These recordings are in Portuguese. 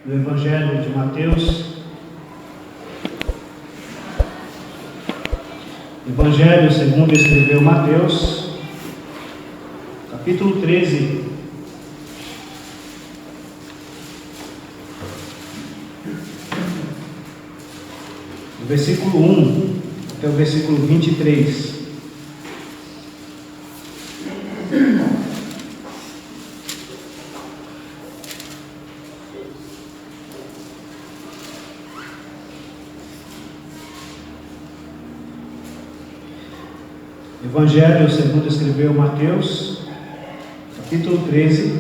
do Evangelho de Mateus. Evangelho segundo escreveu Mateus, capítulo 13. Do versículo 1 até o versículo 23. Evangelho segundo escreveu Mateus, capítulo 13,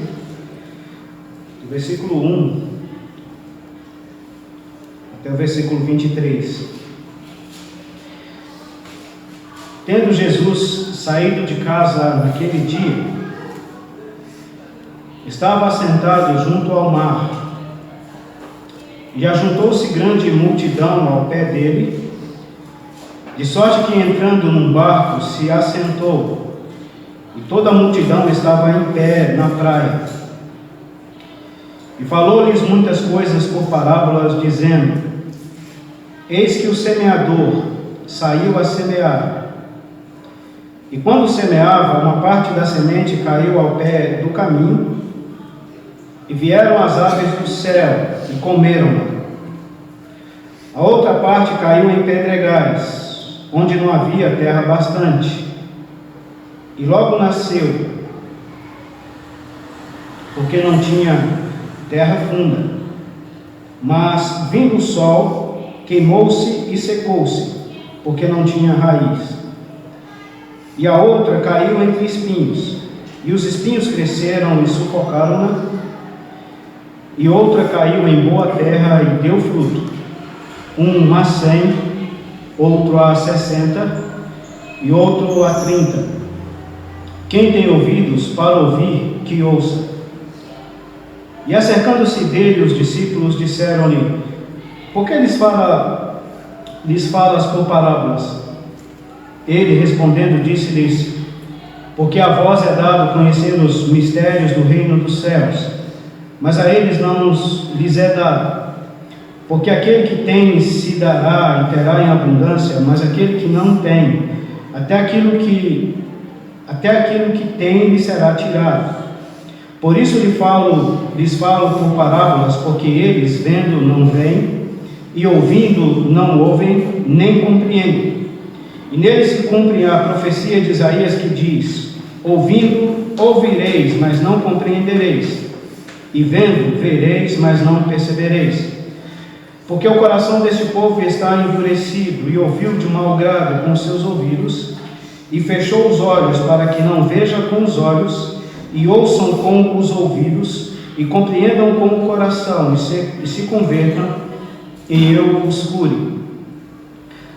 do versículo 1 até o versículo 23. Tendo Jesus saído de casa naquele dia, estava assentado junto ao mar, e ajuntou-se grande multidão ao pé dele, de sorte que, entrando num barco, se assentou, e toda a multidão estava em pé na praia. E falou-lhes muitas coisas por parábolas, dizendo: Eis que o semeador saiu a semear. E quando semeava, uma parte da semente caiu ao pé do caminho, e vieram as aves do céu e comeram-na. A outra parte caiu em pedregais, onde não havia terra bastante, e logo nasceu, porque não tinha terra funda. Mas, vindo o sol, queimou-se e secou-se, porque não tinha raiz. E a outra caiu entre espinhos, e os espinhos cresceram e sufocaram-na. E outra caiu em boa terra e deu fruto, um a 100, outro a 60 e outro a 30. Quem tem ouvidos para ouvir, que ouça. E acercando-se dele, os discípulos disseram-lhe: Por que lhes falas por parábolas? Ele, respondendo, disse-lhes: Porque a vós é dado conhecer os mistérios do reino dos céus, mas a eles não lhes é dado. Porque aquele que tem se dará e terá em abundância, mas aquele que não tem, até aquilo que tem lhe será tirado. Por isso lhes falo por parábolas, porque eles, vendo, não veem, e ouvindo, não ouvem, nem compreendem. E neles se cumpre a profecia de Isaías, que diz: Ouvindo, ouvireis, mas não compreendereis, e vendo, vereis, mas não percebereis. Porque o coração deste povo está endurecido, e ouviu de mau grado com seus ouvidos, e fechou os olhos, para que não veja com os olhos, e ouçam com os ouvidos, e compreendam com o coração, e se convertam, e eu os cure.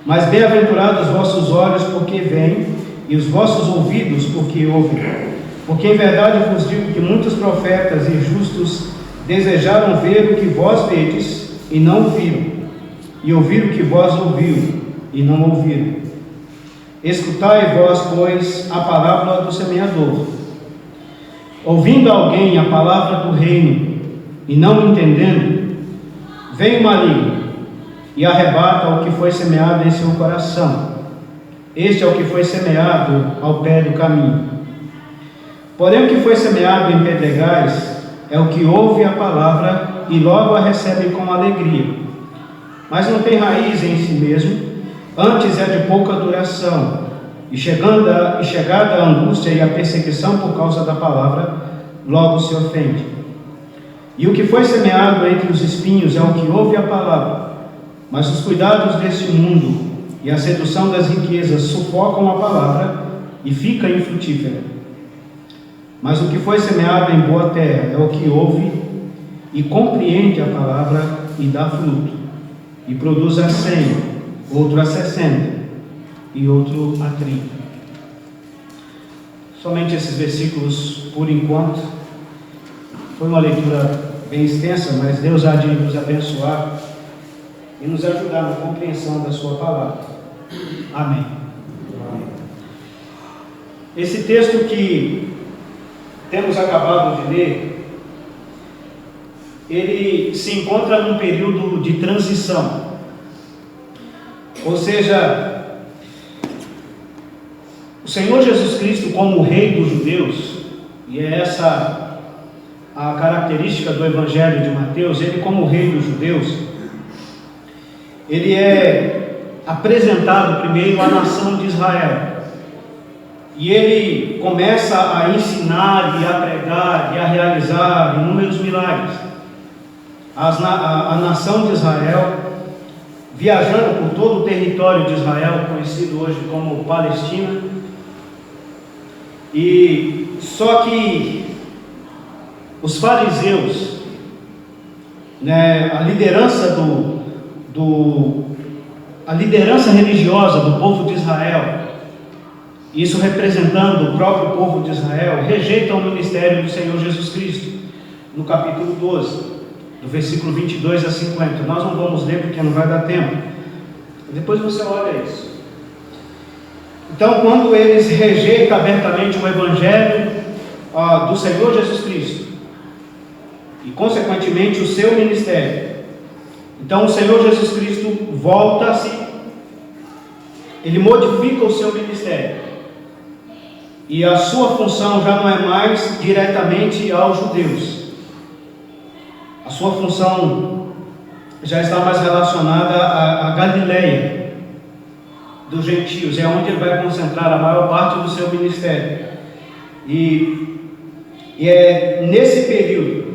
Mas bem-aventurados os vossos olhos, porque veem, e os vossos ouvidos, porque ouvem. Porque em verdade vos digo que muitos profetas e justos desejaram ver o que vós vedes, e não viram, e ouvir o que vós ouviu, e não ouviram. Escutai vós, pois, a parábola do semeador. Ouvindo alguém a palavra do reino, e não entendendo, vem o maligno, e arrebata o que foi semeado em seu coração. Este é o que foi semeado ao pé do caminho. Porém, o que foi semeado em pedregais é o que ouve a palavra e logo a recebe com alegria, mas não tem raiz em si mesmo, antes é de pouca duração, e chegada a angústia e a perseguição por causa da palavra, logo se ofende. E o que foi semeado entre os espinhos é o que ouve a palavra, mas os cuidados deste mundo e a sedução das riquezas sufocam a palavra e fica infrutífera. Mas o que foi semeado em boa terra é o que ouve e compreende a palavra e dá fruto, e produz a 100, outro a 60 e outro a 30. Somente esses versículos por enquanto. Foi uma leitura bem extensa, mas Deus há de nos abençoar e nos ajudar na compreensão da sua palavra. Amém. Esse texto que temos acabado de ler ele se encontra num período de transição. Ou seja, o Senhor Jesus Cristo, como o Rei dos judeus, e é essa a característica do Evangelho de Mateus, ele como o Rei dos judeus, ele é apresentado primeiro à nação de Israel. E ele começa a ensinar e a pregar e a realizar inúmeros milagres. A nação de Israel, viajando por todo o território de Israel, conhecido hoje como Palestina, e só que os fariseus, a liderança a liderança religiosa do povo de Israel, isso representando o próprio povo de Israel, rejeitam o ministério do Senhor Jesus Cristo, no capítulo 12, do versículo 22 a 50. Nós não vamos ler porque não vai dar tempo. Depois você olha isso. Então, quando eles rejeitam abertamente o Evangelho do Senhor Jesus Cristo, e consequentemente o seu ministério, então o Senhor Jesus Cristo volta-se, ele modifica o seu ministério, e a sua função já não é mais diretamente aos judeus. A sua função já está mais relacionada à Galileia dos gentios, é onde ele vai concentrar a maior parte do seu ministério. E é nesse período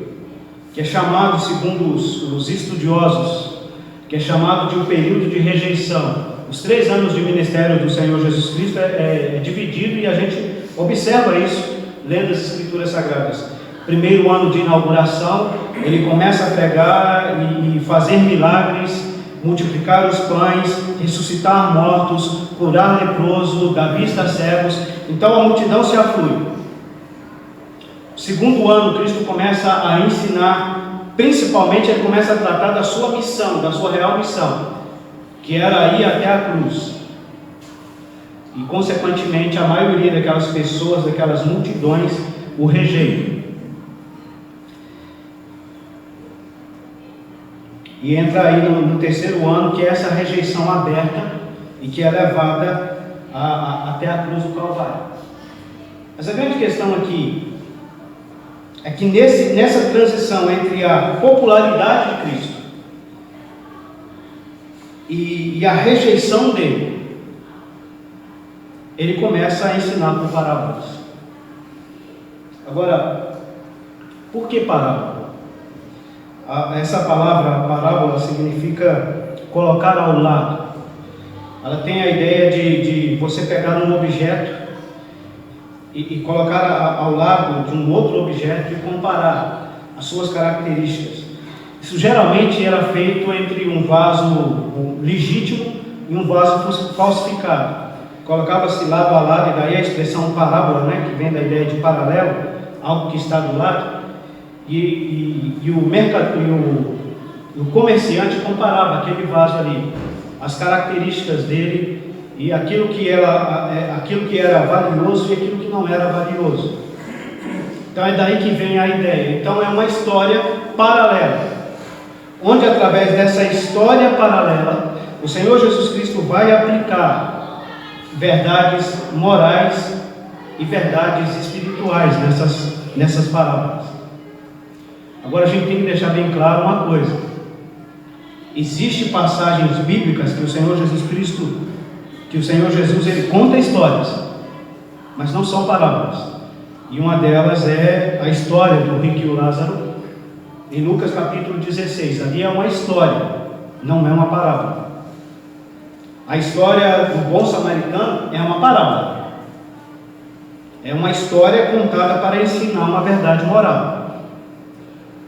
que é chamado, segundo os estudiosos, que é chamado de um período de rejeição. Os 3 anos de ministério do Senhor Jesus Cristo é dividido, e a gente observa isso lendo as Escrituras Sagradas. Primeiro ano de inauguração, ele começa a pregar e fazer milagres, multiplicar os pães, ressuscitar mortos, curar leproso, dar vista a cegos. Então a multidão se aflui. Segundo ano, Cristo começa a ensinar, principalmente ele começa a tratar da sua missão, da sua real missão, que era ir até a cruz. E consequentemente a maioria daquelas pessoas, daquelas multidões, o rejeitam. E entra aí no 3º ano, que é essa rejeição aberta e que é levada até a cruz do Calvário. Mas a grande questão aqui é que nessa transição entre a popularidade de Cristo e a rejeição dele, ele começa a ensinar por parábolas. Agora, por que parábola? Essa palavra parábola significa colocar ao lado. Ela tem a ideia de você pegar um objeto e colocar ao lado de um outro objeto e comparar as suas características. Isso geralmente era feito entre um vaso legítimo e um vaso falsificado. Colocava-se lado a lado, e daí a expressão parábola, que vem da ideia de paralelo, algo que está do lado. E o comerciante comparava aquele vaso ali, as características dele, e aquilo que era valioso e aquilo que não era valioso. Então é daí que vem a ideia. Então é uma história paralela, onde através dessa história paralela, o Senhor Jesus Cristo vai aplicar verdades morais e verdades espirituais nessas parábolas. Agora a gente tem que deixar bem claro uma coisa: existem passagens bíblicas que o Senhor Jesus ele conta histórias, mas não são parábolas. E uma delas é a história do rico e o Lázaro, em Lucas capítulo 16. Ali é uma história, não é uma parábola. A história do bom samaritano é uma parábola. É uma história contada para ensinar uma verdade moral.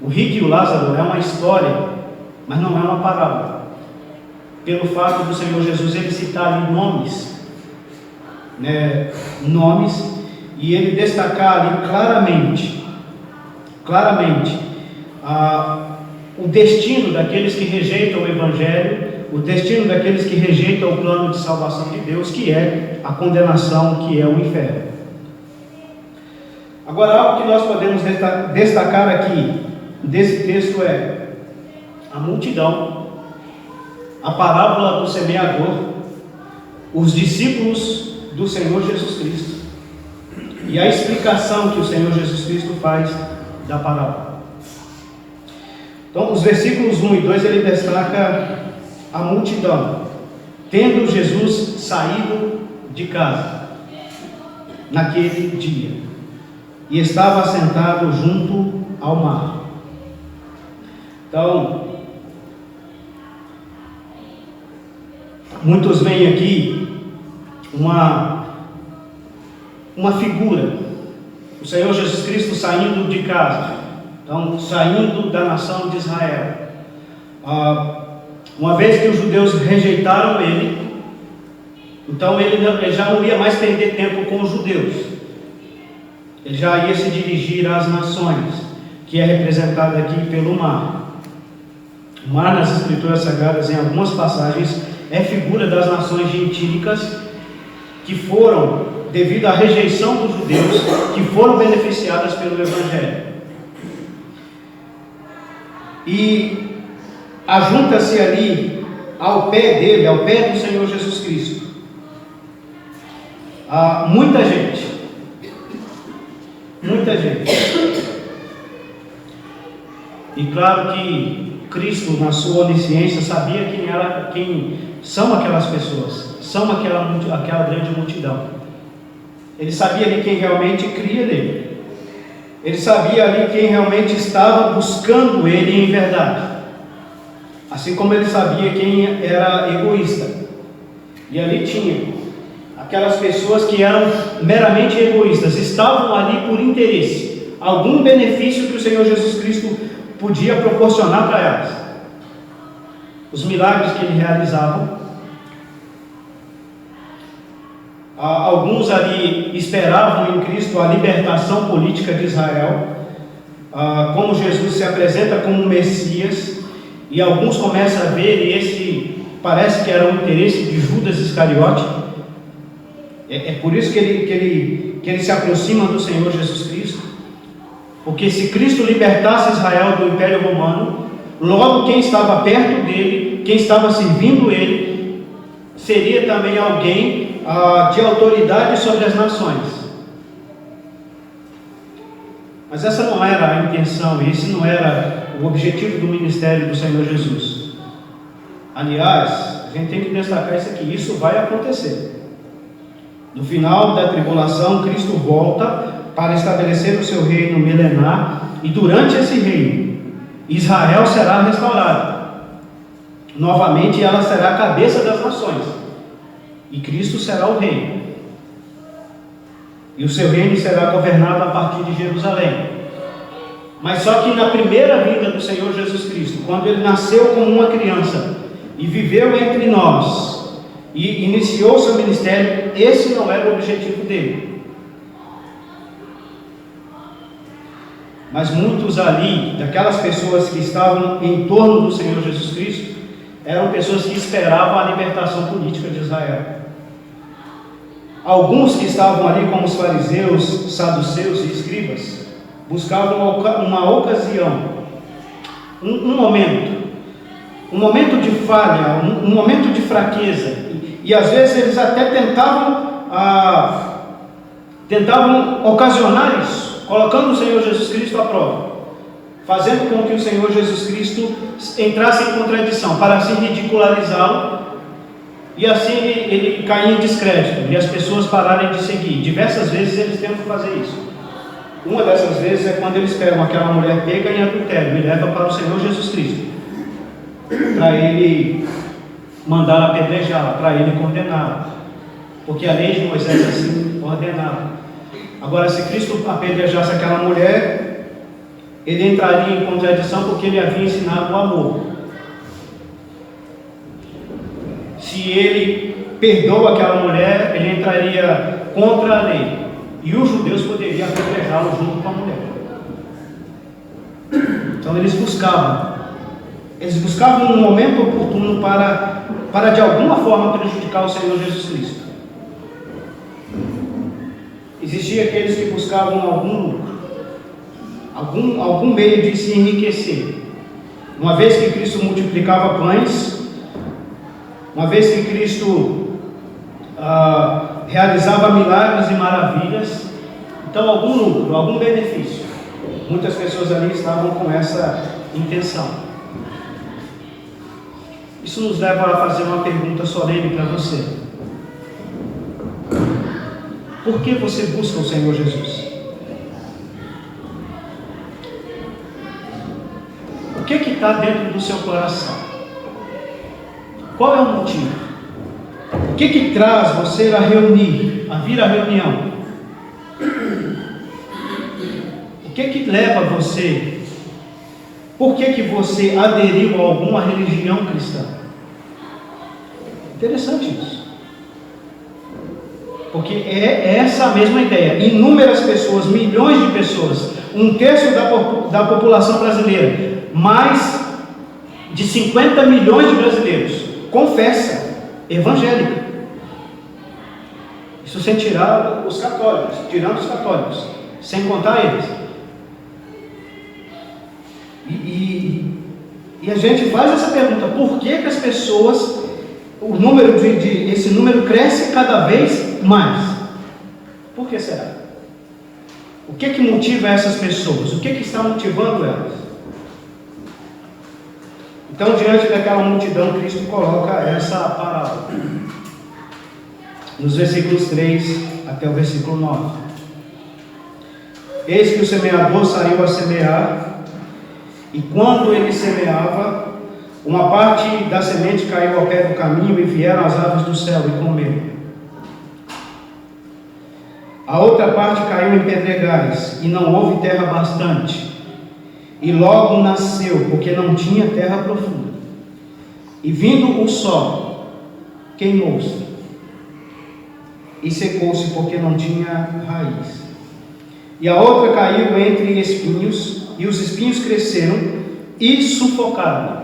O rico e o Lázaro é uma história, mas não é uma parábola. Pelo fato do Senhor Jesus ele citar ali nomes, e ele destacar ali claramente o destino daqueles que rejeitam o Evangelho, o destino daqueles que rejeitam o plano de salvação de Deus, que é a condenação, que é o inferno. Agora, algo que nós podemos destacar aqui desse texto é a multidão, a parábola do semeador, os discípulos do Senhor Jesus Cristo e a explicação que o Senhor Jesus Cristo faz da parábola. Então, os versículos 1 e 2, ele destaca a multidão, tendo Jesus saído de casa naquele dia, e estava sentado junto ao mar. Então, muitos veem aqui uma figura, o Senhor Jesus Cristo saindo de casa, então saindo da nação de Israel. Uma vez que os judeus rejeitaram ele, então ele já não ia mais perder tempo com os judeus, ele já ia se dirigir às nações, que é representada aqui pelo mar. O mar nas Escrituras Sagradas, em algumas passagens, é figura das nações gentílicas que foram, devido à rejeição dos judeus, que foram beneficiadas pelo Evangelho. E ajunta-se ali ao pé dele, ao pé do Senhor Jesus Cristo, muita gente. E claro que Cristo, na sua onisciência, sabia quem são aquelas pessoas, são aquela grande multidão. Ele sabia ali quem realmente cria nele. Ele sabia ali quem realmente estava buscando ele em verdade. Assim como ele sabia quem era egoísta. E ali tinha aquelas pessoas que eram meramente egoístas, estavam ali por interesse, algum benefício que o Senhor Jesus Cristo podia proporcionar para elas. Os milagres que ele realizava, alguns ali esperavam em Cristo a libertação política de Israel, como Jesus se apresenta como Messias, e alguns começam a ver, e esse parece que era o interesse de Judas Iscariote. É por isso que ele se aproxima do Senhor Jesus Cristo, porque se Cristo libertasse Israel do Império Romano, logo quem estava perto dele, quem estava servindo ele, seria também alguém de autoridade sobre as nações. Mas essa não era a intenção, esse não era o objetivo do ministério do Senhor Jesus. Aliás, a gente tem que destacar isso aqui, isso vai acontecer. No final da tribulação, Cristo volta para estabelecer o seu reino milenar, e durante esse reino, Israel será restaurada. Novamente ela será a cabeça das nações, e Cristo será o rei, e o seu reino será governado a partir de Jerusalém. Mas só que na primeira vinda do Senhor Jesus Cristo, quando ele nasceu como uma criança e viveu entre nós e iniciou seu ministério, esse não era o objetivo dele. Mas muitos ali, daquelas pessoas que estavam em torno do Senhor Jesus Cristo, eram pessoas que esperavam a libertação política de Israel. Alguns que estavam ali, como os fariseus, saduceus e escribas, buscavam uma ocasião, um momento de falha, um momento de fraqueza, e às vezes eles até tentavam ocasionar isso, colocando o Senhor Jesus Cristo à prova, fazendo com que o Senhor Jesus Cristo entrasse em contradição, para assim ridicularizá-lo, e assim ele caía em descrédito, e as pessoas pararem de seguir. Diversas vezes eles tentam fazer isso. Uma dessas vezes é quando eles pegam aquela mulher pega em adultério e levam para o Senhor Jesus Cristo, para ele mandar apedrejá-la, para ele condená-la, porque a lei de Moisés assim ordenava. Agora, se Cristo apedrejasse aquela mulher, ele entraria em contradição, porque ele havia ensinado o amor. Se ele perdoa aquela mulher, ele entraria contra a lei, e os judeus poderiam apedrejá-lo junto com a mulher. Então eles buscavam um momento oportuno para de alguma forma prejudicar o Senhor Jesus Cristo. Existia aqueles que buscavam algum lucro. algum meio de se enriquecer. Uma vez que Cristo multiplicava pães, uma vez que Cristo realizava milagres e maravilhas, então algum lucro, algum benefício. Muitas pessoas ali estavam com essa intenção. Isso nos leva a fazer uma pergunta solene para você. Por que você busca o Senhor Jesus? O que está dentro do seu coração? Qual é o motivo? O que traz você a vir à reunião? O que leva você? Por que você aderiu a alguma religião cristã? Interessante isso. Porque é essa a mesma ideia. Inúmeras pessoas, milhões de pessoas, 1/3 da população brasileira, mais de 50 milhões de brasileiros, confessa evangélica. Isso sem tirar os católicos, tirando os católicos, sem contar eles. E a gente faz essa pergunta: por que as pessoas, o número esse número cresce cada vez mais? Por que será? O que motiva essas pessoas? O que está motivando elas? Então, diante daquela multidão, Cristo coloca essa parábola nos versículos 3 até o versículo 9. Eis que o semeador saiu a semear, e quando ele semeava, uma parte da semente caiu ao pé do caminho, e vieram as aves do céu e comeram. A outra parte caiu em pedregais, e não houve terra bastante, e logo nasceu, porque não tinha terra profunda. E vindo o sol, queimou-se, e secou-se, porque não tinha raiz. E a outra caiu entre espinhos, e os espinhos cresceram e sufocaram.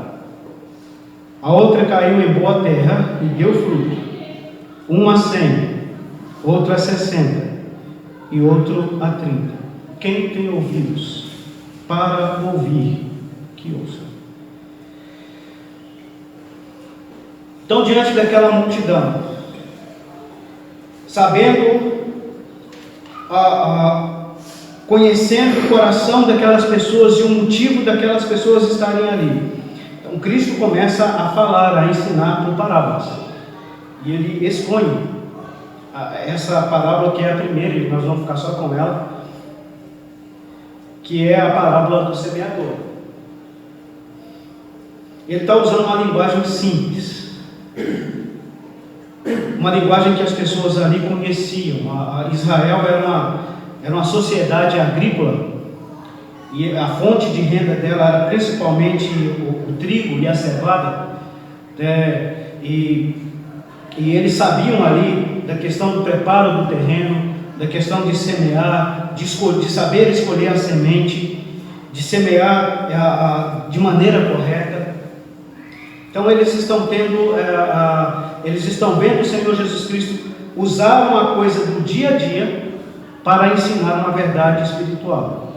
A outra caiu em boa terra e deu fruto, uma a 100, outra a 60 e outro a 30. Quem tem ouvidos para ouvir, que ouça. Então, diante daquela multidão, sabendo, conhecendo o coração daquelas pessoas e o motivo daquelas pessoas estarem ali, então Cristo começa a falar, a ensinar por parábolas. E ele expõe essa parábola, que é a primeira, e nós vamos ficar só com ela, que é a parábola do semeador. Ele está usando uma linguagem simples, uma linguagem que as pessoas ali conheciam. Israel era uma sociedade agrícola, e a fonte de renda dela era principalmente o trigo e a cevada, e eles sabiam ali da questão do preparo do terreno, da questão de semear, de saber escolher a semente, de semear de maneira correta. Então eles estão vendo o Senhor Jesus Cristo usar uma coisa do dia a dia para ensinar uma verdade espiritual.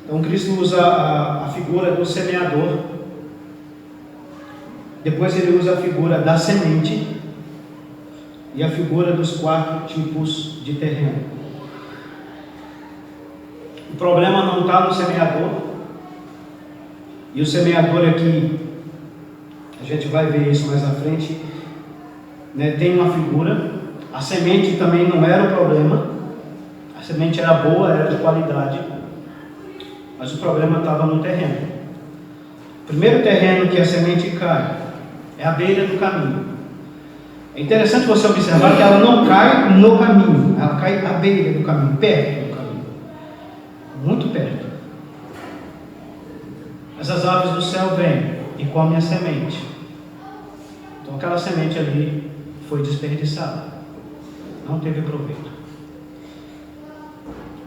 Então Cristo usa a figura do semeador, depois ele usa a figura da semente e a figura dos 4 tipos de terreno. O problema não está no semeador, e o semeador aqui, a gente vai ver isso mais à frente, tem uma figura. A semente também não era o problema, a semente era boa, era de qualidade, mas o problema estava no terreno. O primeiro terreno que a semente cai é a beira do caminho. É interessante você observar que ela não cai no caminho, ela cai à beira do caminho, perto do caminho, muito perto. Mas as aves do céu vêm e comem a semente. Então aquela semente ali foi desperdiçada, não teve proveito.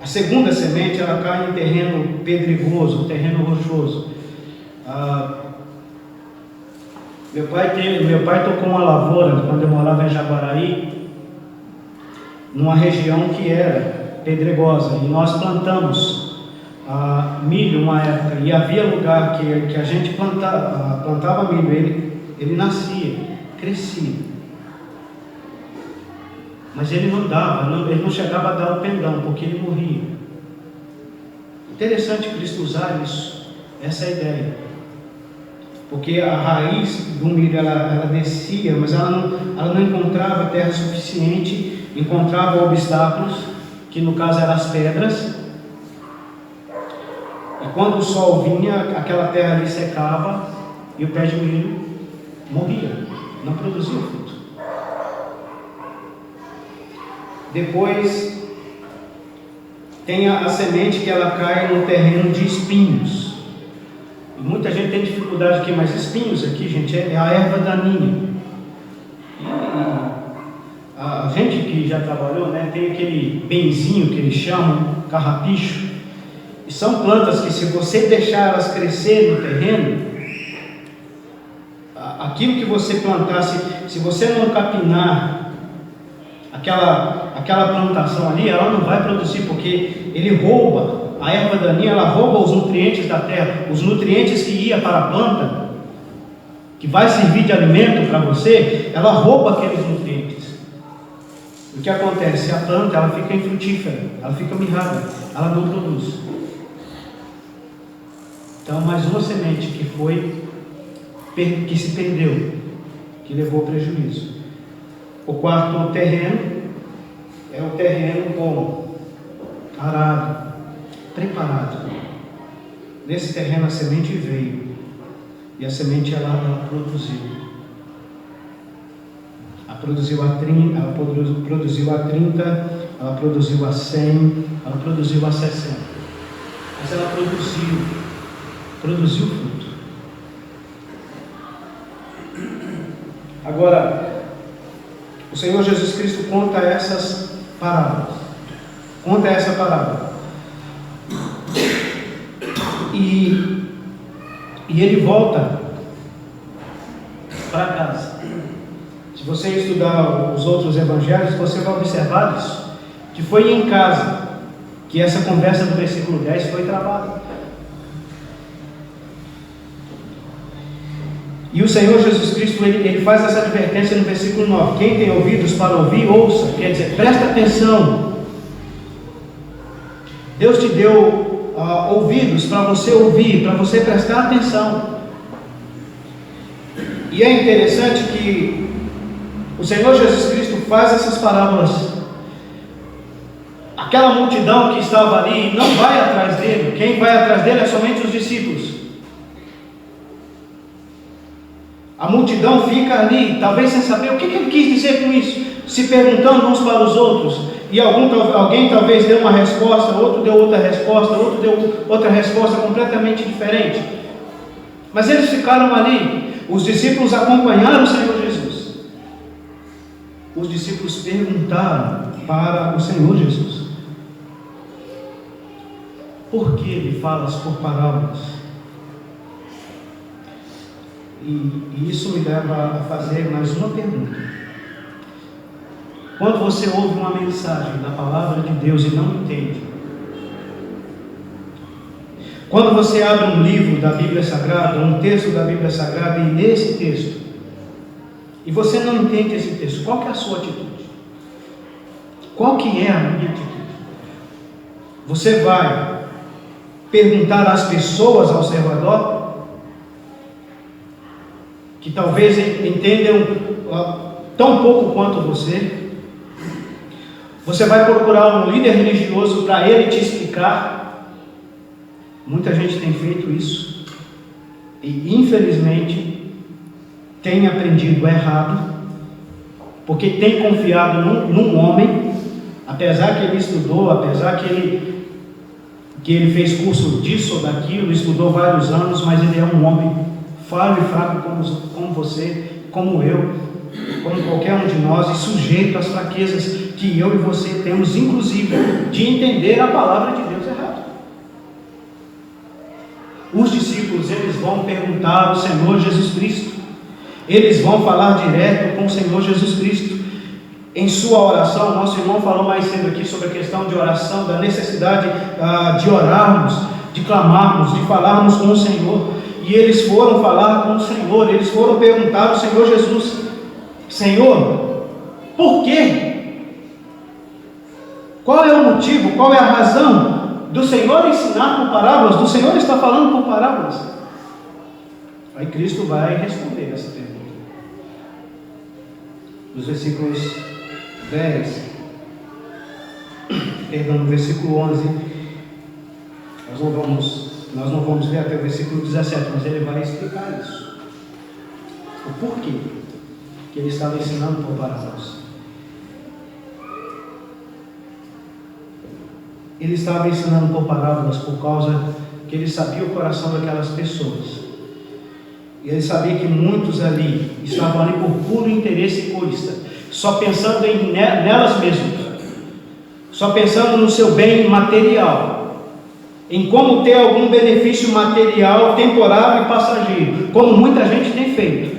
A segunda semente, ela cai em terreno pedregoso, terreno rochoso. Meu pai tocou uma lavoura quando eu morava em Jaguaraí, numa região que era pedregosa e nós plantamos milho uma época, e havia lugar que a gente plantava milho, ele nascia, crescia, mas ele não dava, ele não chegava a dar o pendão, porque ele morria. Interessante Cristo usar isso, essa é a ideia, porque a raiz do milho ela descia, mas ela não encontrava terra suficiente, encontrava obstáculos, que no caso eram as pedras, e quando o sol vinha, aquela terra ali secava e o pé de milho morria, não produzia fruto. Depois tem a semente que ela cai no terreno de espinhos. E muita gente tem dificuldade aqui, mas espinhos aqui, gente, é a erva daninha. E a gente que já trabalhou, né, tem aquele benzinho que eles chamam, carrapicho. E são plantas que, se você deixar elas crescer no terreno, aquilo que você plantar, se você não capinar aquela plantação ali, ela não vai produzir, porque ele rouba, a erva daninha, ela rouba os nutrientes da terra, os nutrientes que ia para a planta, que vai servir de alimento para você, ela rouba aqueles nutrientes. O que acontece? A planta, ela fica infrutífera, ela fica mirrada, ela não produz. Então, mais uma semente que se perdeu, que levou prejuízo. O quarto terreno é o terreno bom, arado, preparado. Nesse terreno a semente veio, e a semente ela produziu. Ela produziu a 30, ela produziu a 30, ela produziu a 100, ela produziu a 60. Mas ela produziu fruto. Agora, o Senhor Jesus Cristo conta essas parábolas. Conta essa parábola. E ele volta para casa. Se você estudar os outros evangelhos, você vai observar isso, que foi em casa que essa conversa do versículo 10 foi travada. E o Senhor Jesus Cristo, ele faz essa advertência no versículo 9: quem tem ouvidos para ouvir, ouça. Quer dizer, presta atenção. Deus te deu ouvidos para você ouvir, para você prestar atenção. E é interessante que o Senhor Jesus Cristo faz essas parábolas. Aquela multidão que estava ali não vai atrás dele. Quem vai atrás dele é somente os discípulos. A multidão fica ali, talvez sem saber o que ele quis dizer com isso, se perguntando uns para os outros, e alguém talvez deu uma resposta, outro deu outra resposta, outro deu outra resposta completamente diferente. Mas eles ficaram ali, os discípulos acompanharam o Senhor Jesus. Os discípulos perguntaram para o Senhor Jesus: por que ele falas por parábolas? E isso me leva a fazer mais uma pergunta. Quando você ouve uma mensagem da palavra de Deus e não entende, quando você abre um livro da Bíblia Sagrada, um texto da Bíblia Sagrada, e lê esse texto, e você não entende esse texto, qual que é a sua atitude? Qual que é a minha atitude? Você vai perguntar às pessoas ao seu redor, que talvez entendam tão pouco quanto você? Você vai procurar um líder religioso para ele te explicar? Muita gente tem feito isso e infelizmente tem aprendido errado, porque tem confiado num homem, apesar que ele estudou, apesar que ele fez curso disso ou daquilo, estudou vários anos, mas ele é um homem falho e fraco como você, como eu, como qualquer um de nós, e sujeito às fraquezas que eu e você temos, inclusive de entender a palavra de Deus errado. Os discípulos, eles vão perguntar ao Senhor Jesus Cristo, eles vão falar direto com o Senhor Jesus Cristo. em sua oração. Nosso irmão falou mais cedo aqui sobre a questão de oração, da necessidade de orarmos, de clamarmos, de falarmos com o Senhor. E eles foram falar com o Senhor, eles foram perguntar ao Senhor Jesus: Senhor, por quê? Qual é o motivo, qual é a razão do Senhor ensinar por parábolas, do Senhor estar falando por parábolas? Aí Cristo vai responder essa pergunta. Nos versículos 10, no versículo 11, nós não vamos ver até o versículo 17, mas ele vai explicar isso. O porquê que ele estava ensinando por parábolas. Ele estava ensinando por parábolas por causa que ele sabia o coração daquelas pessoas. E ele sabia que muitos ali estavam ali por puro interesse egoísta, só pensando nelas mesmas, só pensando no seu bem material, em como ter algum benefício material temporário e passageiro, como muita gente tem feito.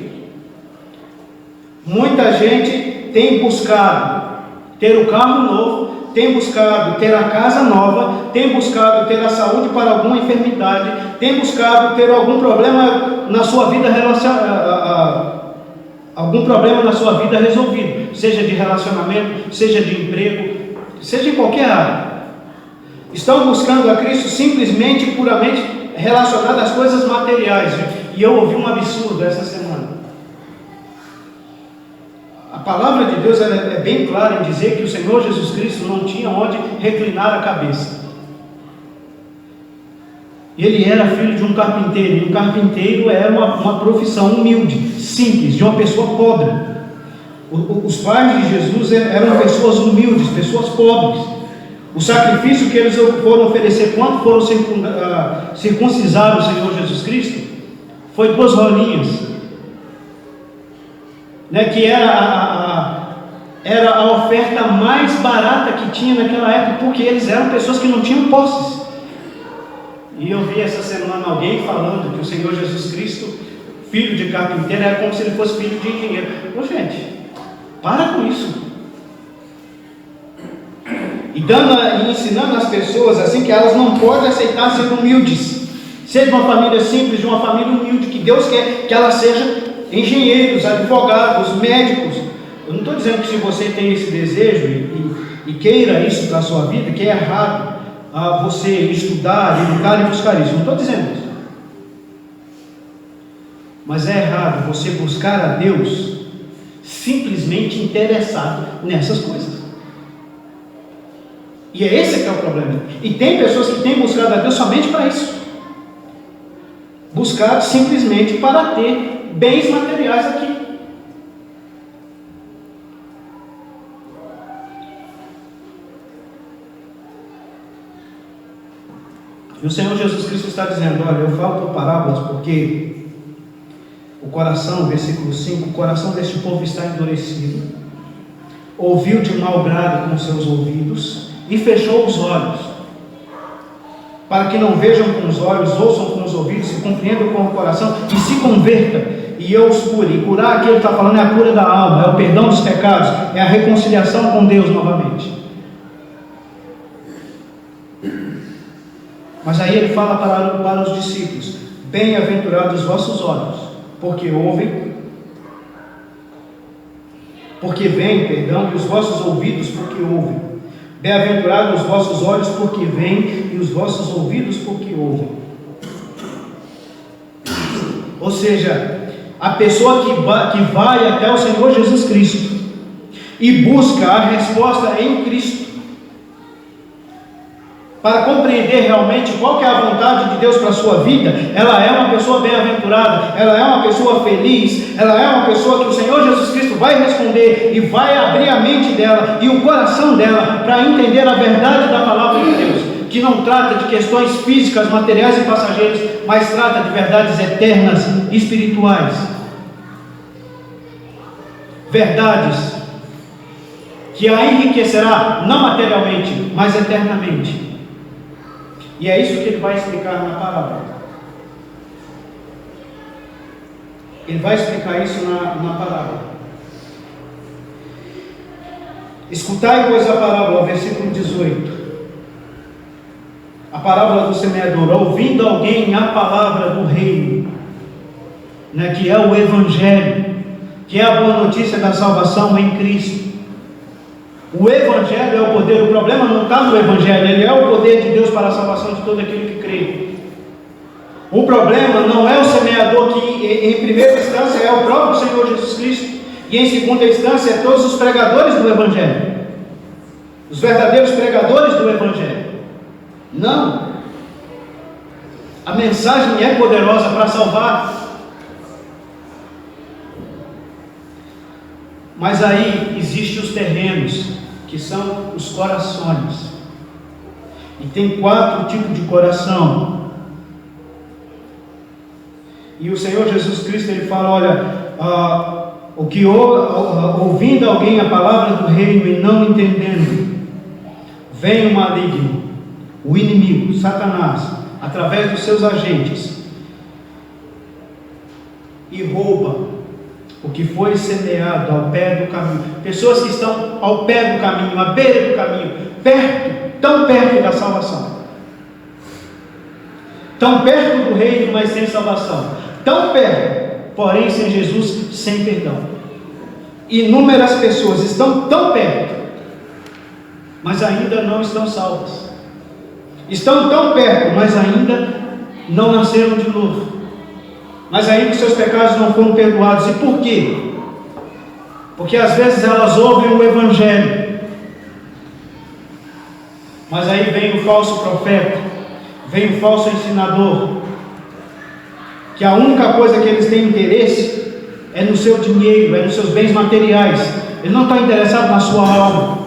Muita gente tem buscado ter o carro novo, tem buscado ter a casa nova, tem buscado ter a saúde para alguma enfermidade, tem buscado ter algum problema na sua vida algum problema na sua vida resolvido, seja de relacionamento, seja de emprego, seja em qualquer área. Estão buscando a Cristo simplesmente, puramente relacionado às coisas materiais. E eu ouvi um absurdo essa semana. A palavra de Deus é bem clara em dizer que o Senhor Jesus Cristo não tinha onde reclinar a cabeça. Ele era filho de um carpinteiro, e um carpinteiro era uma profissão humilde, simples, de uma pessoa pobre. Os pais de Jesus eram pessoas humildes, pessoas pobres. O sacrifício que eles foram oferecer quando foram circuncisar o Senhor Jesus Cristo foi 2 rolinhas, que era a oferta mais barata que tinha naquela época, porque eles eram pessoas que não tinham posses. E eu vi essa semana alguém falando que o Senhor Jesus Cristo, filho de carpinteiro, era como se ele fosse filho de engenheiro. Ô gente, para com isso. E ensinando as pessoas assim que elas não podem aceitar ser humildes, ser de uma família simples, de uma família humilde, que Deus quer que elas sejam engenheiros, advogados, médicos. Eu não estou dizendo que se você tem esse desejo e queira isso para a sua vida, que é errado você estudar, educar e buscar isso. Não estou dizendo isso. Mas é errado você buscar a Deus simplesmente interessado nessas coisas. E é esse que é o problema. E tem pessoas que têm buscado a Deus somente para isso. Buscado simplesmente para ter bens materiais aqui. E o Senhor Jesus Cristo está dizendo: olha, eu falo por parábolas porque o coração, versículo 5, o coração deste povo está endurecido, ouviu de mau grado com seus ouvidos e fechou os olhos, para que não vejam com os olhos, ouçam com os ouvidos e compreendam com o coração e se convertam, e eu os cure. E curar aqui ele está falando é a cura da alma, é o perdão dos pecados, é a reconciliação com Deus novamente. Mas aí ele fala para os discípulos: bem-aventurados os vossos olhos, porque ouvem, porque veem, perdão, e os vossos ouvidos, porque ouvem. Bem-aventurados os vossos olhos, porque veem, e os vossos ouvidos, porque ouvem. Ou seja, a pessoa que vai até o Senhor Jesus Cristo e busca a resposta em Cristo, para compreender realmente qual que é a vontade de Deus para a sua vida, ela é uma pessoa bem-aventurada, ela é uma pessoa feliz, ela é uma pessoa que o Senhor Jesus Cristo vai responder e vai abrir a mente dela e o coração dela para entender a verdade da palavra de Deus, que não trata de questões físicas, materiais e passageiras, mas trata de verdades eternas, espirituais. Verdades que a enriquecerá não materialmente, mas eternamente. E é isso que ele vai explicar na parábola. Ele vai explicar isso na parábola. Escutai, pois, a parábola, versículo 18. A parábola do semeador. Ouvindo alguém a palavra do reino, né, que é o Evangelho, que é a boa notícia da salvação em Cristo. O Evangelho é o poder. O problema não está no Evangelho, ele é o poder de Deus para a salvação de todo aquele que crê. O problema não é o semeador, que em primeira instância é o próprio Senhor Jesus Cristo, e em segunda instância é todos os pregadores do Evangelho, os verdadeiros pregadores do Evangelho. Não, a mensagem é poderosa para salvar, mas aí existem os terrenos, que são os corações, e tem 4 tipos de coração. E o Senhor Jesus Cristo, ele fala, olha, o que ouvindo alguém a palavra do reino e não entendendo, vem o maligno, o inimigo, Satanás, através dos seus agentes, e rouba o que foi semeado ao pé do caminho. Pessoas que estão ao pé do caminho, à beira do caminho, perto, tão perto da salvação, tão perto do reino, mas sem salvação, tão perto, porém sem Jesus, sem perdão. Inúmeras pessoas estão tão perto, mas ainda não estão salvas. Estão tão perto, mas ainda não nasceram de novo, mas ainda seus pecados não foram perdoados. E por quê? Porque às vezes elas ouvem o Evangelho, mas aí vem o falso profeta, vem o falso ensinador, que a única coisa que eles têm interesse é no seu dinheiro, é nos seus bens materiais. Ele não está interessado na sua alma,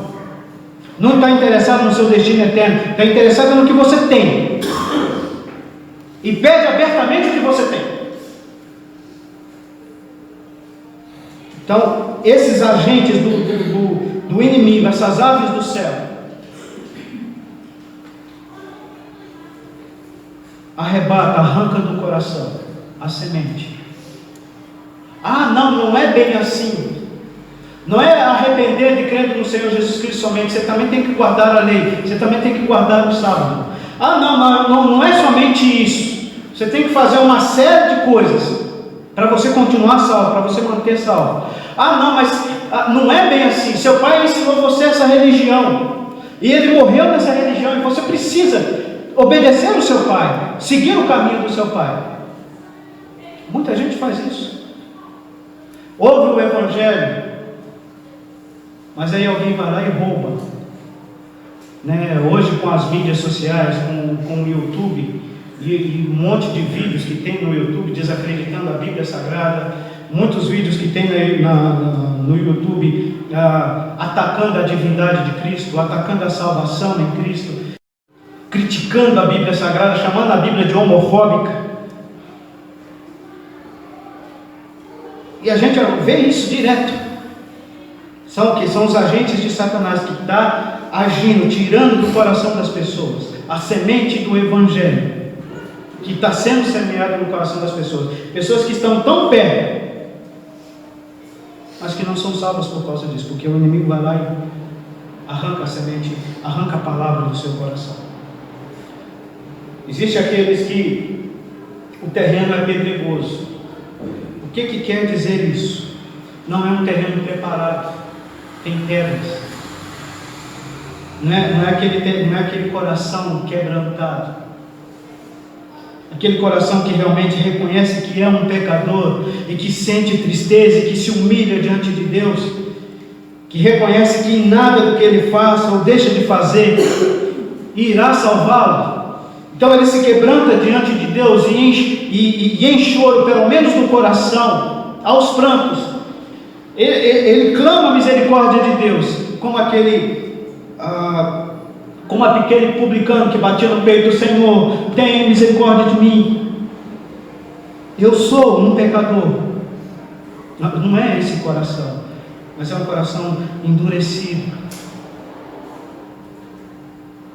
não está interessado no seu destino eterno, está interessado no que você tem, e pede abertamente o que você tem. Então, esses agentes do inimigo, essas aves do céu, arrebata, arranca do coração a semente. Não é bem assim. Não é arrepender de crendo no Senhor Jesus Cristo somente. Você também tem que guardar a lei, você também tem que guardar o sábado. Não é somente isso. Você tem que fazer uma série de coisas para você continuar salvo, para você manter salvo. Mas não é bem assim. Seu pai ensinou você essa religião, e ele morreu nessa religião, e você precisa obedecer o seu pai, seguir o caminho do seu pai. Muita gente faz isso. Ouve o Evangelho, mas aí alguém vai lá e rouba, né? Hoje, com as mídias sociais, com o YouTube e um monte de vídeos que tem no YouTube desacreditando a Bíblia Sagrada, muitos vídeos que tem no YouTube atacando a divindade de Cristo, atacando a salvação em Cristo, criticando a Bíblia Sagrada, chamando a Bíblia de homofóbica. E a gente vê isso direto. São os agentes de Satanás que está agindo, tirando do coração das pessoas a semente do Evangelho, que está sendo semeada no coração das pessoas. Pessoas que estão tão perto, mas que não são salvas por causa disso, porque o inimigo vai lá e arranca a semente, arranca a palavra do seu coração. Existem aqueles que o terreno é pedregoso. O que quer dizer isso? Não é um terreno preparado, tem pedras. Não é aquele coração quebrantado, aquele coração que realmente reconhece que é um pecador e que sente tristeza e que se humilha diante de Deus, que reconhece que nada do que ele faça ou deixa de fazer irá salvá-lo. Então ele se quebranta diante de Deus e em choro, pelo menos no coração, aos prantos, ele clama a misericórdia de Deus, como aquele publicano que batia no peito do Senhor: tenha misericórdia de mim, eu sou um pecador. Não é esse coração, mas é um coração endurecido.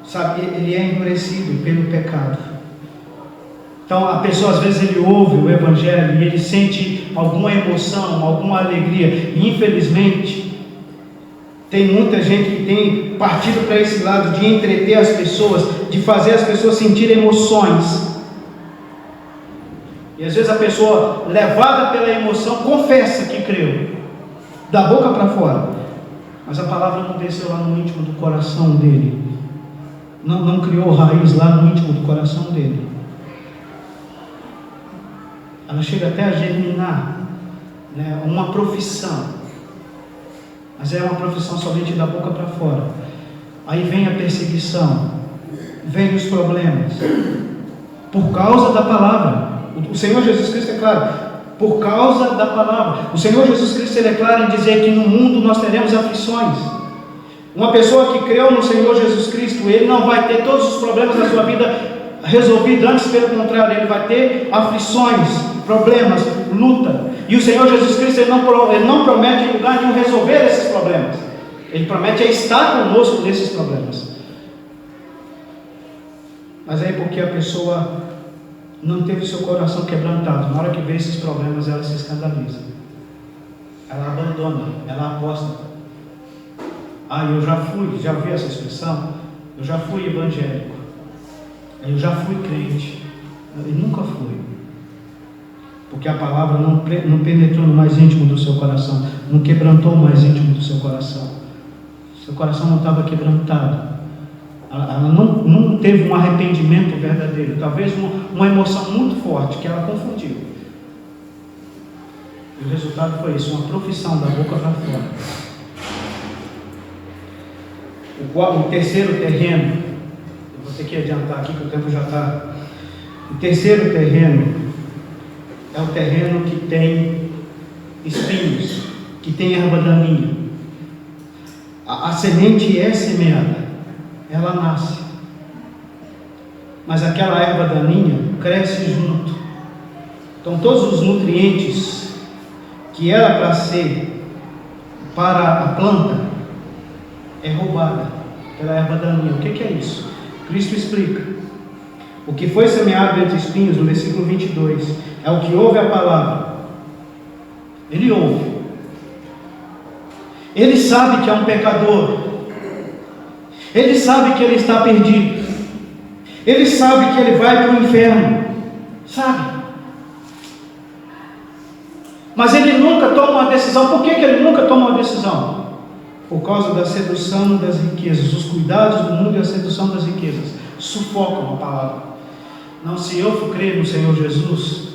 Sabe, ele é endurecido pelo pecado. Então a pessoa, às vezes, ele ouve o Evangelho e ele sente alguma emoção, alguma alegria, e infelizmente Tem muita gente que tem partido para esse lado de entreter as pessoas, de fazer as pessoas sentirem emoções. E às vezes a pessoa, levada pela emoção, confessa que creu, da boca para fora, mas a palavra não desceu lá no íntimo do coração dele, não criou raiz lá no íntimo do coração dele. Ela chega até a germinar, né, uma profissão, mas é uma profissão somente da boca para fora. Aí vem a perseguição, vem os problemas, por causa da palavra. O Senhor Jesus Cristo é claro, por causa da palavra. O Senhor Jesus Cristo ele é claro em dizer que no mundo nós teremos aflições. Uma pessoa que creu no Senhor Jesus Cristo, ele não vai ter todos os problemas da sua vida resolvidos, antes pelo contrário, ele vai ter aflições, problemas, luta. E o Senhor Jesus Cristo ele não promete em lugar nenhum resolver esses problemas. Ele promete estar conosco nesses problemas. Mas é porque a pessoa não teve seu coração quebrantado. Na hora que vê esses problemas, ela se escandaliza, ela abandona, ela aposta. Eu já ouvi essa expressão, eu já fui evangélico, eu já fui crente. Eu nunca fui, porque a palavra não penetrou no mais íntimo do seu coração, não quebrantou o mais íntimo do seu coração. Seu coração não estava quebrantado. Ela não teve um arrependimento verdadeiro, talvez uma emoção muito forte que ela confundiu. E o resultado foi isso, uma profissão da boca para fora. O terceiro terreno, eu vou ter que adiantar aqui que o tempo já está. O terceiro terreno é o terreno que tem espinhos, que tem erva daninha. A semente é semeada, ela nasce, mas aquela erva daninha cresce junto. Então todos os nutrientes que era para ser para a planta é roubada pela erva daninha. O que é isso? Cristo explica. O que foi semeado entre espinhos, no versículo 22, é o que ouve a palavra. Ele ouve, ele sabe que é um pecador, ele sabe que ele está perdido, ele sabe que ele vai para o inferno, sabe? Mas ele nunca toma uma decisão. Por que ele nunca toma uma decisão? Por causa da sedução das riquezas. Os cuidados do mundo e a sedução das riquezas sufocam a palavra. Não, se eu for crer no Senhor Jesus,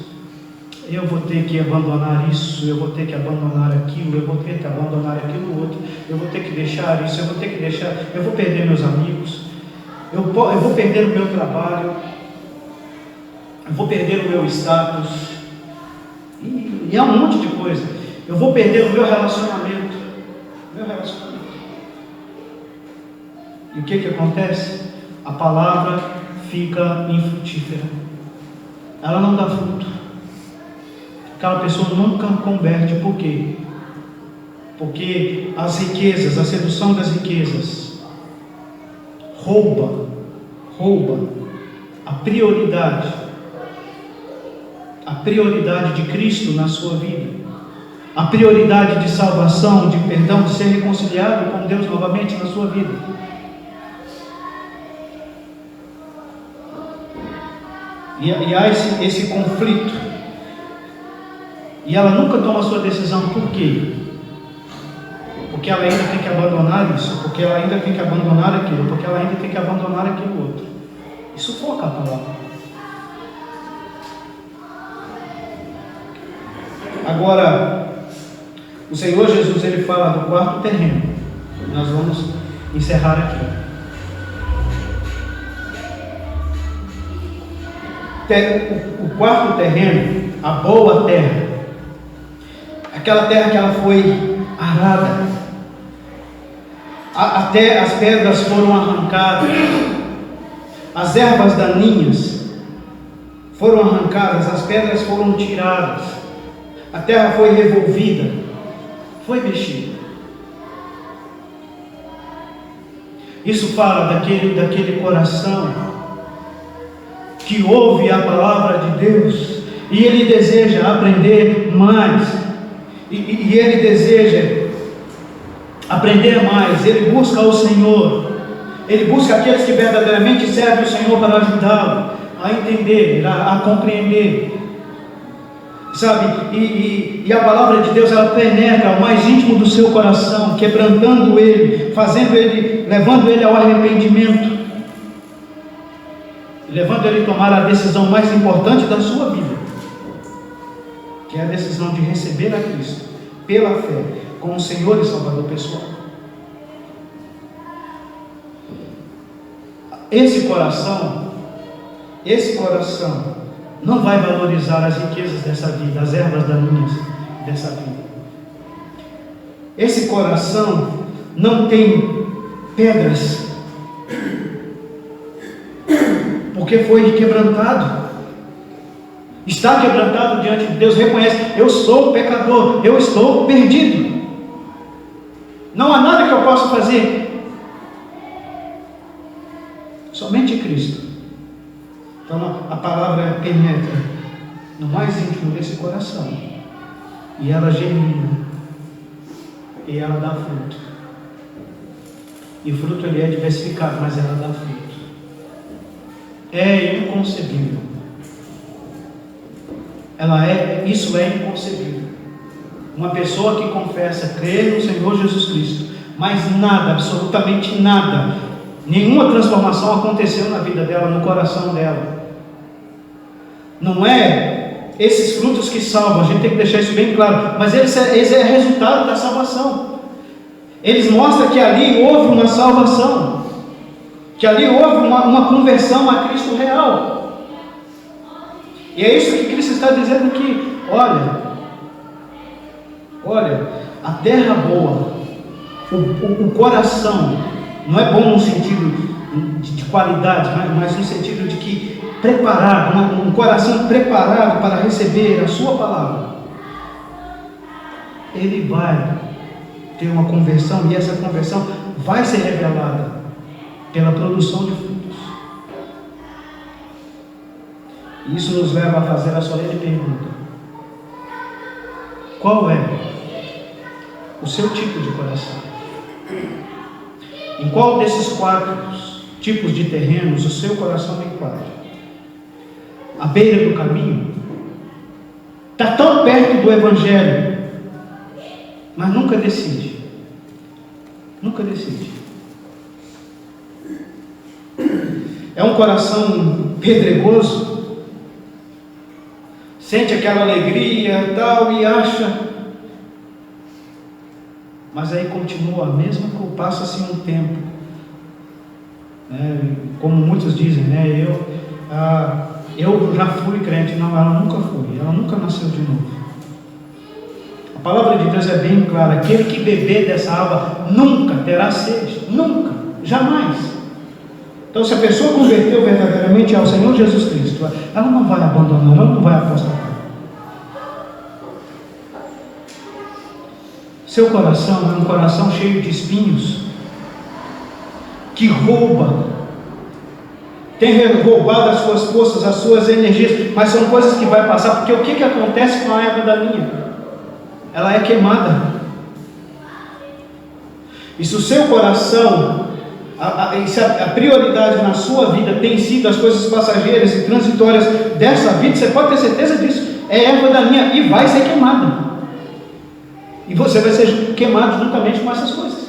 eu vou ter que abandonar isso, eu vou ter que abandonar aquilo, eu vou ter que abandonar aquilo outro, eu vou ter que deixar isso, eu vou ter que deixar, eu vou perder meus amigos, eu vou perder o meu trabalho, eu vou perder o meu status, e é um monte de coisa. Eu vou perder o meu relacionamento. E o que acontece? A palavra fica infrutífera, ela não dá fruto. Aquela pessoa nunca converte. Por quê? Porque as riquezas, a sedução das riquezas rouba a prioridade de Cristo na sua vida, a prioridade de salvação, de perdão, de ser reconciliado com Deus novamente na sua vida. E há esse conflito, e ela nunca toma a sua decisão. Por quê? Porque ela ainda tem que abandonar isso, porque ela ainda tem que abandonar aquilo, porque ela ainda tem que abandonar aquilo outro. Isso foca a palavra. Agora, o Senhor Jesus ele fala do quarto terreno. Nós vamos encerrar aqui. O quarto terreno, a boa terra, aquela terra que ela foi arada, até as pedras foram arrancadas, as ervas daninhas foram arrancadas, as pedras foram tiradas, a terra foi revolvida, foi mexida. Isso fala daquele coração que ouve a palavra de Deus e ele deseja aprender mais, e ele deseja aprender mais, ele busca o Senhor, ele busca aqueles que verdadeiramente servem o Senhor para ajudá-lo a entender, a compreender, sabe? E a palavra de Deus, ela penetra o mais íntimo do seu coração, quebrantando ele, fazendo ele, levando ele ao arrependimento, levando ele a tomar a decisão mais importante da sua vida, que é a decisão de receber a Cristo pela fé como Senhor e Salvador pessoal. Esse coração não vai valorizar as riquezas dessa vida, as ervas daninhas dessa vida. Esse coração não tem pedras, porque foi quebrantado, está quebrantado diante de Deus, reconhece: eu sou pecador, eu estou perdido, não há nada que eu possa fazer, somente Cristo. Então a palavra penetra no mais íntimo desse coração, e ela germina, e ela dá fruto, e o fruto ele é diversificado, mas ela dá fruto. É inconcebível, isso é inconcebível, uma pessoa que confessa crer no Senhor Jesus Cristo, mas nada, absolutamente nada, nenhuma transformação aconteceu na vida dela, no coração dela. Não é esses frutos que salvam, a gente tem que deixar isso bem claro, mas eles é resultado da salvação. Eles mostram que ali houve uma salvação, que ali houve uma conversão a Cristo real. E é isso que Cristo está dizendo aqui. Olha, a terra boa, o coração, não é bom no sentido de qualidade, mas no sentido de que preparado, um coração preparado para receber a sua palavra, ele vai ter uma conversão, e essa conversão vai ser revelada pela produção de frutos. Isso nos leva a fazer a solene pergunta: qual é o seu tipo de coração? Em qual desses 4 tipos de terrenos o seu coração enquadra? À beira do caminho? Está tão perto do Evangelho, mas nunca decide. É um coração pedregoso, sente aquela alegria e tal, e acha, mas aí continua a mesma coisa, passa-se um tempo, como muitos dizem, eu já fui crente. Não, ela nunca foi, ela nunca nasceu de novo. A palavra de Deus é bem clara: aquele que beber dessa água nunca terá sede, nunca, jamais. Então, se a pessoa converteu verdadeiramente ao Senhor Jesus Cristo, ela não vai abandonar, ela não vai apostatar. Seu coração é um coração cheio de espinhos, que tem roubado as suas forças, as suas energias, mas são coisas que vai passar, porque o que acontece com a erva daninha? Ela é queimada. E se o seu coração, a prioridade na sua vida tem sido as coisas passageiras e transitórias dessa vida, você pode ter certeza disso, é erva daninha e vai ser queimada. E você vai ser queimado juntamente com essas coisas.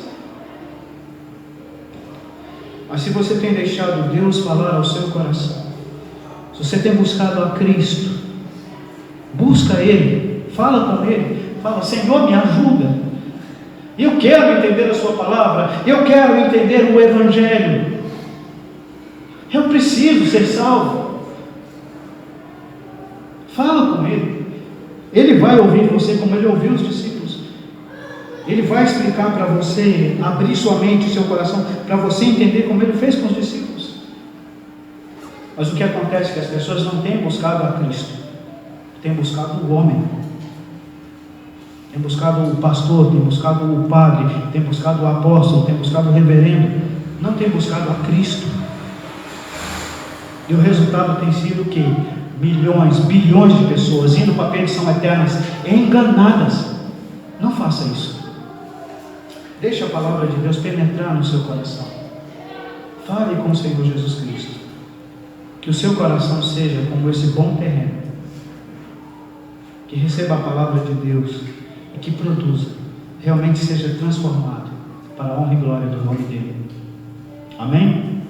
Mas se você tem deixado Deus falar ao seu coração, se você tem buscado a Cristo, busca Ele, fala com Ele, fala: Senhor, me ajuda, eu quero entender a sua palavra, eu quero entender o Evangelho, eu preciso ser salvo. Fala com Ele, Ele vai ouvir você como Ele ouviu os discípulos. Ele vai explicar para você, abrir sua mente e seu coração, para você entender como Ele fez com os discípulos. Mas o que acontece é que as pessoas não têm buscado a Cristo, têm buscado o homem, têm buscado o pastor, têm buscado o padre, têm buscado o apóstolo, têm buscado o reverendo, não têm buscado a Cristo. E o resultado tem sido o quê? Milhões, bilhões de pessoas indo para a perdição eternas, enganadas. Não faça isso. Deixe a palavra de Deus penetrar no seu coração. Fale com o Senhor Jesus Cristo. Que o seu coração seja como esse bom terreno, que receba a palavra de Deus e que produza, realmente seja transformado para a honra e glória do nome dele. Amém?